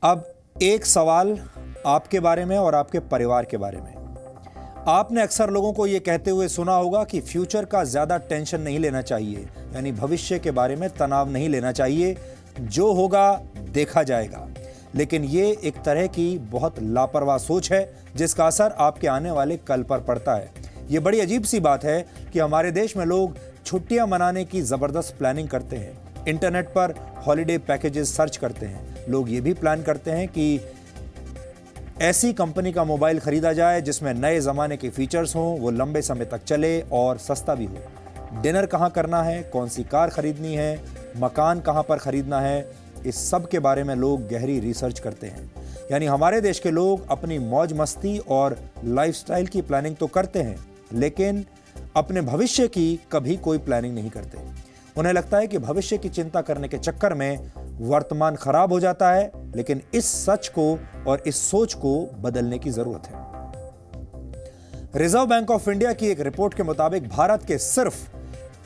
अब एक सवाल आपके बारे में और आपके परिवार के बारे में। आपने अक्सर लोगों को यह कहते हुए सुना होगा कि फ्यूचर का ज्यादा टेंशन नहीं लेना चाहिए, यानी भविष्य के बारे में तनाव नहीं लेना चाहिए, जो होगा देखा जाएगा। लेकिन ये एक तरह की बहुत लापरवाह सोच है जिसका असर आपके आने वाले कल पर पड़ता है। ये बड़ी अजीब सी बात है कि हमारे देश में लोग छुट्टियां मनाने की जबरदस्त प्लानिंग करते हैं, इंटरनेट पर हॉलिडे पैकेजेस सर्च करते हैं। लोग ये भी प्लान करते हैं कि ऐसी कंपनी का मोबाइल खरीदा जाए जिसमें नए ज़माने के फीचर्स हों, वो लंबे समय तक चले और सस्ता भी हो। डिनर कहाँ करना है, कौन सी कार खरीदनी है, मकान कहाँ पर खरीदना है, इस सब के बारे में लोग गहरी रिसर्च करते हैं। यानी हमारे देश के लोग अपनी मौज मस्ती और लाइफस्टाइल की प्लानिंग तो करते हैं, लेकिन अपने भविष्य की कभी कोई प्लानिंग नहीं करते। उन्हें लगता है कि भविष्य की चिंता करने के चक्कर में वर्तमान खराब हो जाता है, लेकिन इस सच को और इस सोच को बदलने की जरूरत है। रिजर्व बैंक ऑफ इंडिया की एक रिपोर्ट के मुताबिक भारत के सिर्फ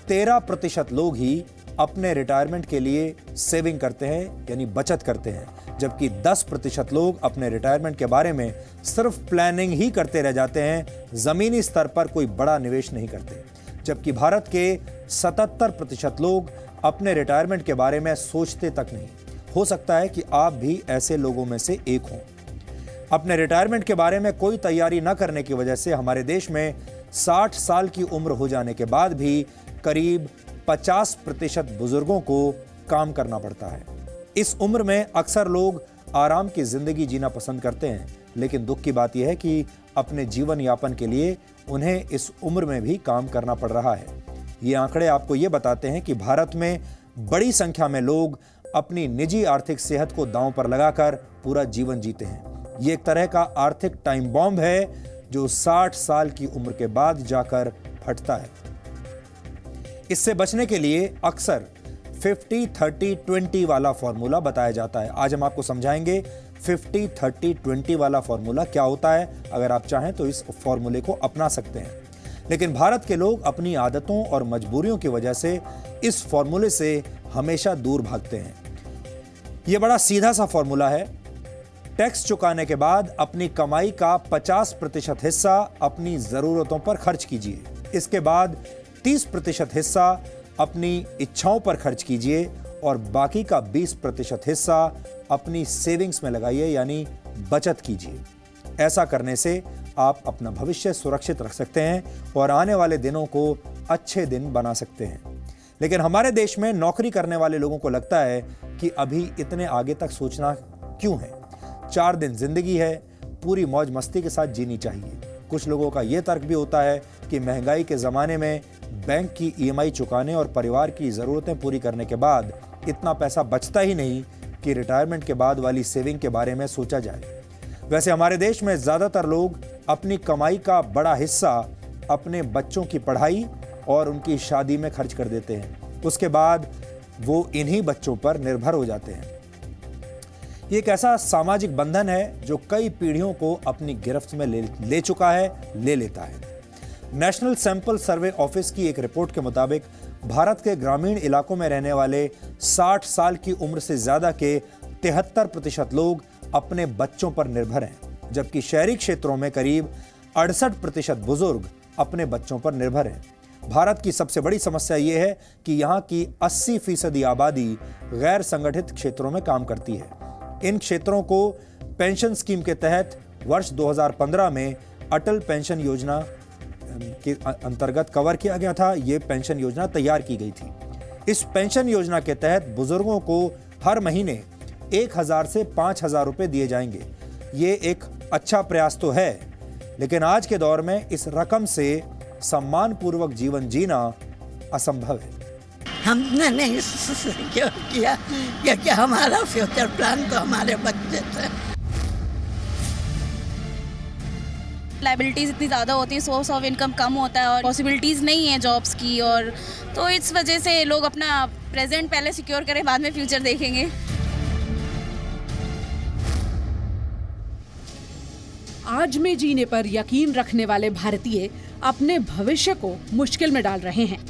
13% लोग ही अपने रिटायरमेंट के लिए सेविंग करते हैं, यानी बचत करते हैं, जबकि 10% लोग अपने रिटायरमेंट के बारे में सिर्फ प्लानिंग ही करते रह जाते हैं, जमीनी स्तर पर कोई बड़ा निवेश नहीं करते। जबकि भारत के 77% लोग अपने रिटायरमेंट के बारे में सोचते तक नहीं। हो सकता है कि आप भी ऐसे लोगों में से एक हों। अपने रिटायरमेंट के बारे में कोई तैयारी न करने की वजह से हमारे देश में 60 साल की उम्र हो जाने के बाद भी करीब 50% बुजुर्गों को काम करना पड़ता है। इस उम्र में अक्सर लोग आराम की जिंदगी जीना पसंद करते हैं, लेकिन दुख की बात यह है कि अपने जीवन यापन के लिए उन्हें इस उम्र में भी काम करना पड़ रहा है। ये आंकड़े आपको ये बताते हैं कि भारत में बड़ी संख्या में लोग अपनी निजी आर्थिक सेहत को दांव पर लगाकर पूरा जीवन जीते हैं। ये एक तरह का आर्थिक टाइम बॉम्ब है जो 60 साल की उम्र के बाद जाकर फटता है। इससे बचने के लिए अक्सर 50-30-20 वाला फॉर्मूला बताया जाता है। आज हम आपको समझाएंगे 50-30-20 वाला फॉर्मूला क्या होता है। अगर आप चाहें तो इस फॉर्मूले को अपना सकते हैं, लेकिन भारत के लोग अपनी आदतों और मजबूरियों की वजह से इस फॉर्मूले से हमेशा दूर भागते हैं। यह बड़ा सीधा सा फॉर्मूला है। टैक्स चुकाने के बाद अपनी कमाई का 50% हिस्सा अपनी जरूरतों पर खर्च कीजिए। इसके बाद 30% हिस्सा अपनी इच्छाओं पर खर्च कीजिए और बाकी का 20% हिस्सा अपनी सेविंग्स में लगाइए, यानी बचत कीजिए। ऐसा करने से आप अपना भविष्य सुरक्षित रख सकते हैं और आने वाले दिनों को अच्छे दिन बना सकते हैं। लेकिन हमारे देश में नौकरी करने वाले लोगों को लगता है कि अभी इतने आगे तक सोचना क्यों है, 4 दिन जिंदगी है, पूरी मौज मस्ती के साथ जीनी चाहिए। कुछ लोगों का यह तर्क भी होता है कि महंगाई के ज़माने में बैंक की EMI चुकाने और परिवार की ज़रूरतें पूरी करने के बाद इतना पैसा बचता ही नहीं कि रिटायरमेंट के बाद वाली सेविंग के बारे में सोचा जाए। वैसे हमारे देश में ज़्यादातर लोग अपनी कमाई का बड़ा हिस्सा अपने बच्चों की पढ़ाई और उनकी शादी में खर्च कर देते हैं। उसके बाद वो इन्हीं बच्चों पर निर्भर हो जाते हैं। ये एक ऐसा सामाजिक बंधन है जो कई पीढ़ियों को अपनी गिरफ्त में ले चुका है, ले लेता है। नेशनल सैंपल सर्वे ऑफिस की एक रिपोर्ट के मुताबिक भारत के ग्रामीण इलाकों में रहने वाले 60 साल की उम्र से ज्यादा के 73% लोग अपने बच्चों पर निर्भर हैं, जबकि शहरी क्षेत्रों में करीब 68% बुजुर्ग अपने बच्चों पर निर्भर हैं। भारत की सबसे बड़ी समस्या यह है कि यहाँ की 80% आबादी गैर संगठित क्षेत्रों में काम करती है। इन क्षेत्रों को पेंशन स्कीम के तहत वर्ष 2015 में अटल पेंशन योजना के अंतर्गत कवर किया गया था। ये पेंशन योजना तैयार की गई थी। इस पेंशन योजना के तहत बुजुर्गों को हर महीने 1000 से 5000 रुपए दिए जाएंगे। ये एक अच्छा प्रयास तो है, लेकिन आज के दौर में इस रकम से सम्मानपूर्वक जीवन जीना असंभव है। हमने नहीं सिक्योर किया क्योंकि हमारा फ्यूचर प्लान तो हमारे बच्चे थे। लाइबिलिटीज़ इतनी ज़्यादा होती है, सोर्स ऑफ इनकम कम होता है और पॉसिबिलिटीज़ नहीं है जॉब्स की, और तो इस वजह से लोग अपना प्रेजेंट पहले सिक्योर करें, बाद में फ्यूचर देखेंगे। आज में जीने पर यकीन रखने वाले भारतीय अपने भविष्य को मुश्किल में डाल रहे हैं।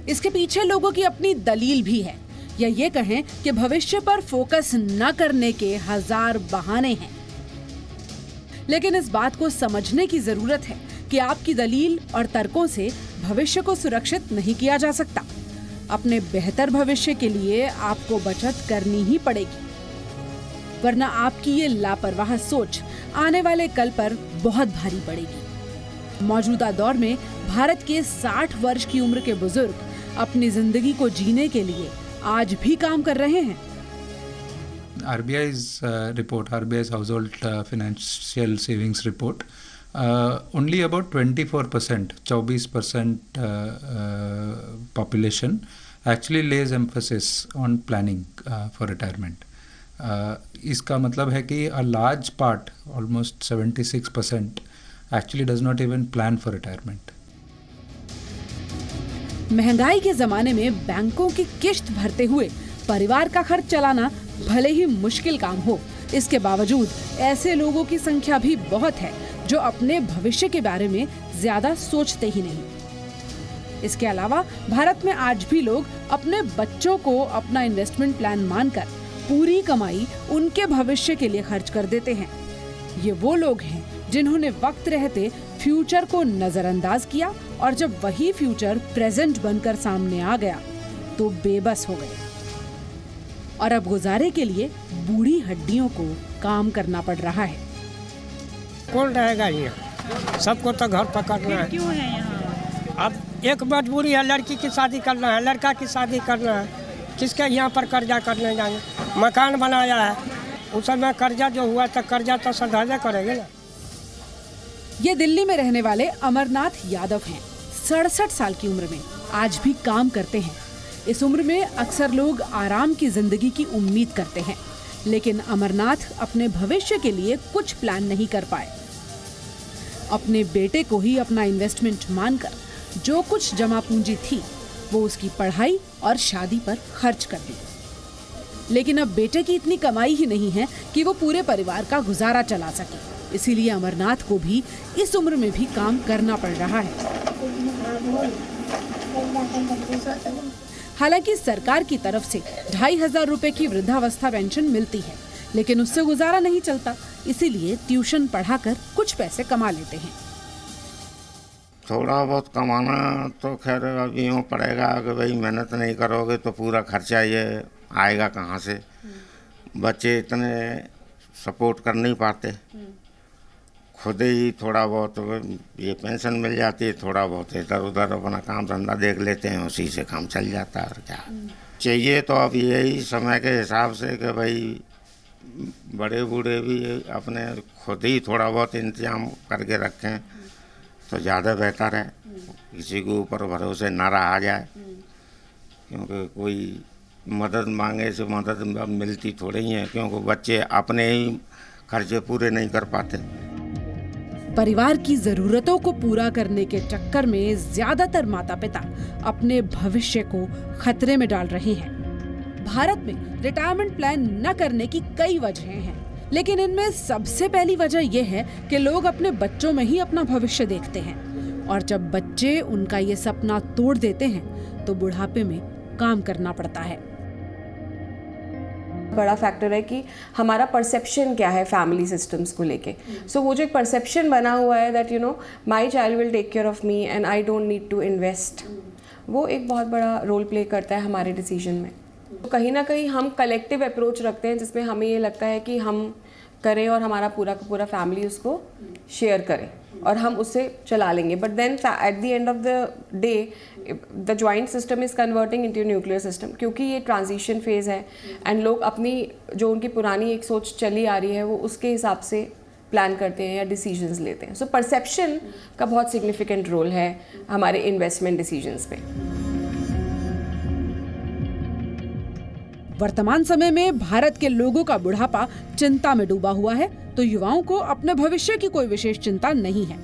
इसके पीछे लोगों की अपनी दलील भी है। या ये कहें कि भविष्य पर फोकस न करने के हजार बहाने हैं। लेकिन इस बात को समझने की जरूरत है कि आपकी दलील और तर्कों से भविष्य को सुरक्षित नहीं किया जा सकता। अपने बेहतर भविष्य के लिए आपको बचत करनी ही पड़ेगी, वरना आपकी ये लापरवाह सोच आने वाले कल पर बहुत भारी पड़ेगी। मौजूदा दौर में भारत के 60 वर्ष की उम्र के बुजुर्ग अपनी जिंदगी को जीने के लिए आज भी काम कर रहे हैं। RBI's report, RBI's household financial savings report, only about 24%, 24% population actually lays emphasis on planning for retirement. इसका मतलब है कि a large part, almost 76%, actually does not even plan for retirement. महंगाई के जमाने में बैंकों की किश्त भरते हुए परिवार का खर्च चलाना भले ही मुश्किल काम हो, इसके बावजूद ऐसे लोगों की संख्या भी बहुत है जो अपने भविष्य के बारे में ज्यादा सोचते ही नहीं। इसके अलावा भारत में आज भी लोग अपने बच्चों को अपना इन्वेस्टमेंट प्लान मानकर पूरी कमाई उनके भविष्य के लिए खर्च कर देते हैं। ये वो लोग हैं जिन्होंने वक्त रहते फ्यूचर को नजरअंदाज किया और जब वही फ्यूचर प्रेजेंट बनकर सामने आ गया तो बेबस हो गए और अब गुजारे के लिए बूढ़ी हड्डियों को काम करना पड़ रहा है। कौन रहेगा यहाँ? सबको तो घर पकड़ना है। क्यों है यहाँ? अब एक मजबूरी है, लड़की की शादी करना है, लड़का की शादी करना है, किसके यहाँ पर कर्जा करने जाएंगे? मकान बनाया है, उस समय कर्जा जो हुआ तो कर्जा तो सधाजे करेंगे ना। ये दिल्ली में रहने वाले अमरनाथ यादव हैं। 67 साल की उम्र में आज भी काम करते हैं। इस उम्र में अक्सर लोग आराम की जिंदगी की उम्मीद करते हैं, लेकिन अमरनाथ अपने भविष्य के लिए कुछ प्लान नहीं कर पाए। अपने बेटे को ही अपना इन्वेस्टमेंट मानकर जो कुछ जमा पूंजी थी वो उसकी पढ़ाई और शादी पर खर्च कर दी। लेकिन अब बेटे की इतनी कमाई ही नहीं है कि वो पूरे परिवार का गुजारा चला सके। इसीलिए अमरनाथ को भी इस उम्र में भी काम करना पड़ रहा है। हालांकि सरकार की तरफ से 2500 रुपए की वृद्धावस्था पेंशन मिलती है, लेकिन उससे गुजारा नहीं चलता। इसीलिए ट्यूशन पढ़ाकर कुछ पैसे कमा लेते हैं। थोड़ा बहुत कमाना तो खैर अब यूँ पड़ेगा कि भाई मेहनत नहीं करोगे तो पूरा खर्चा ये आएगा कहाँ से। बच्चे इतने सपोर्ट कर नहीं पाते, खुद ही थोड़ा बहुत ये पेंशन मिल जाती है, थोड़ा बहुत इधर उधर अपना काम धंधा देख लेते हैं, उसी से काम चल जाता है। और क्या चाहिए तो अब यही समय के हिसाब से कि भाई बड़े बूढ़े भी अपने खुद ही थोड़ा बहुत इंतजाम करके रखें तो ज़्यादा बेहतर है। किसी के ऊपर भरोसे ना रहा जाए, क्योंकि कोई मदद मांगे से मदद मिलती थोड़ी ही है, क्योंकि बच्चे अपने ही खर्चे पूरे नहीं कर पाते। परिवार की जरूरतों को पूरा करने के चक्कर में ज्यादातर माता पिता अपने भविष्य को खतरे में डाल रहे हैं। भारत में रिटायरमेंट प्लान न करने की कई वजहें हैं, लेकिन इनमें सबसे पहली वजह यह है कि लोग अपने बच्चों में ही अपना भविष्य देखते हैं और जब बच्चे उनका ये सपना तोड़ देते हैं तो बुढ़ापे में काम करना पड़ता है। बड़ा फैक्टर है कि हमारा परसेप्शन क्या है फैमिली सिस्टम्स को लेके। सो वो जो एक परसेप्शन बना हुआ है that you know my child will take care of me and I don't need to invest, वो एक बहुत बड़ा रोल प्ले करता है हमारे डिसीजन में। तो कहीं ना कहीं हम कलेक्टिव अप्रोच रखते हैं जिसमें हमें ये लगता है कि हम करें और हमारा पूरा का पूरा फैमिली उसको शेयर करे और हम उससे चला लेंगे। But then at the end of the day the joint system is converting into nuclear system, क्योंकि ये ट्रांजिशन फेज़ है एंड लोग अपनी जो उनकी पुरानी एक सोच चली आ रही है वो उसके हिसाब से प्लान करते हैं या डिसीजंस लेते हैं। सो परसेप्शन का बहुत सिग्निफिकेंट रोल है हमारे इन्वेस्टमेंट डिसीजंस पे। वर्तमान समय में भारत के लोगों का बुढ़ापा चिंता में डूबा हुआ है, तो युवाओं को अपने भविष्य की कोई विशेष चिंता नहीं है।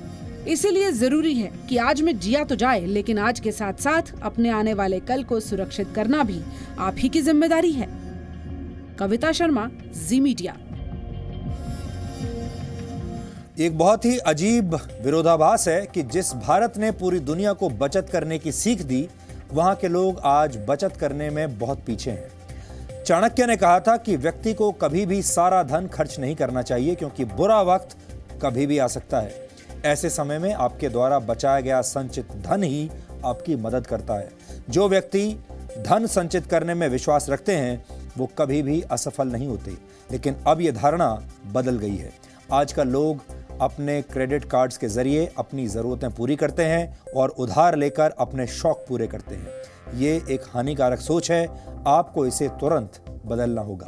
इसीलिए जरूरी है कि आज में जिया तो जाए, लेकिन आज के साथ साथ अपने आने वाले कल को सुरक्षित करना भी आप ही की जिम्मेदारी है। कविता शर्मा, जी मीडिया। एक बहुत ही अजीब विरोधाभास है कि जिस भारत ने पूरी दुनिया को बचत करने की सीख दी, वहां के लोग आज बचत करने में बहुत पीछे हैं। चाणक्य ने कहा था कि व्यक्ति को कभी भी सारा धन खर्च नहीं करना चाहिए, क्योंकि बुरा वक्त कभी भी आ सकता है। ऐसे समय में आपके द्वारा बचाया गया संचित धन ही आपकी मदद करता है। जो व्यक्ति धन संचित करने में विश्वास रखते हैं वो कभी भी असफल नहीं होते। लेकिन अब ये धारणा बदल गई है। आजकल लोग अपने क्रेडिट कार्ड्स के जरिए अपनी ज़रूरतें पूरी करते हैं और उधार लेकर अपने शौक पूरे करते हैं। ये एक हानिकारक सोच है। आपको इसे तुरंत बदलना होगा।